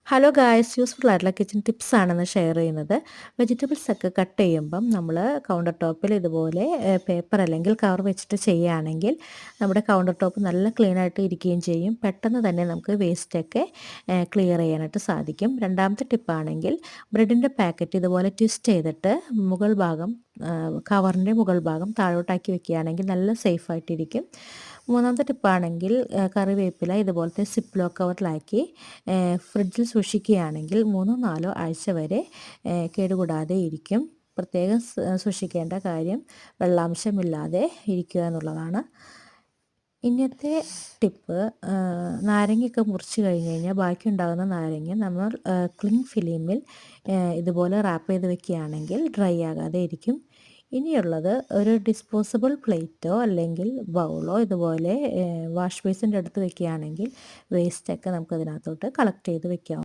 Hello guys, useful ആയിട്ടുള്ള kitchen tips ആണെന്ന് share ചെയ്യുന്നത്. വെജിറ്റബിൾസ് ഒക്കെ കട്ട് ചെയ്യുമ്പം നമ്മൾ കൗണ്ടർ ടോപ്പിൽ ഇതുപോലെ പേപ്പർ അല്ലെങ്കിൽ കവർ വെച്ചിട്ട് ചെയ്യുകയാണെങ്കിൽ നമ്മുടെ കൗണ്ടർ ടോപ്പ് നല്ല ക്ലീൻ ആയിട്ട് ഇരിക്കുകയും ചെയ്യും. പെട്ടെന്ന് തന്നെ നമുക്ക് വേസ്റ്റൊക്കെ ക്ലിയർ ചെയ്യാനായിട്ട് സാധിക്കും. രണ്ടാമത്തെ ടിപ്പാണെങ്കിൽ ബ്രെഡിൻ്റെ പാക്കറ്റ് ഇതുപോലെ ട്വിസ്റ്റ് ചെയ്തിട്ട് മുകൾ ഭാഗം കവറിൻ്റെ മുകൾ ഭാഗം താഴോട്ടാക്കി വെക്കുകയാണെങ്കിൽ നല്ല സേഫായിട്ടിരിക്കും. മൂന്നാമത്തെ ടിപ്പാണെങ്കിൽ കറിവേപ്പില ഇതുപോലത്തെ സിപ്ലോ കവറിലാക്കി ഫ്രിഡ്ജിൽ സൂക്ഷിക്കുകയാണെങ്കിൽ 3-4 ആഴ്ച വരെ കേടുകൂടാതെ ഇരിക്കും. പ്രത്യേകം സൂക്ഷിക്കേണ്ട കാര്യം വെള്ളാംശമില്ലാതെ ഇരിക്കുക എന്നുള്ളതാണ്. ഇന്നത്തെ ടിപ്പ്, നാരങ്ങയൊക്കെ മുറിച്ച് കഴിഞ്ഞ് കഴിഞ്ഞാൽ ബാക്കിയുണ്ടാകുന്ന നാരങ്ങ നമ്മൾ ക്ലിങ് ഫിലിമിൽ ഇതുപോലെ റാപ്പ് ചെയ്ത് വെക്കുകയാണെങ്കിൽ ഡ്രൈ ആകാതെ ഇരിക്കും. ഇനിയുള്ളത് ഒരു ഡിസ്പോസിബിൾ പ്ലേറ്റോ അല്ലെങ്കിൽ ബൗളോ ഇതുപോലെ വാഷ് ബേസിൻ്റെ അടുത്ത് വെക്കുകയാണെങ്കിൽ വേസ്റ്റൊക്കെ നമുക്കതിനകത്തോട്ട് കളക്ട് ചെയ്ത് വെക്കാം.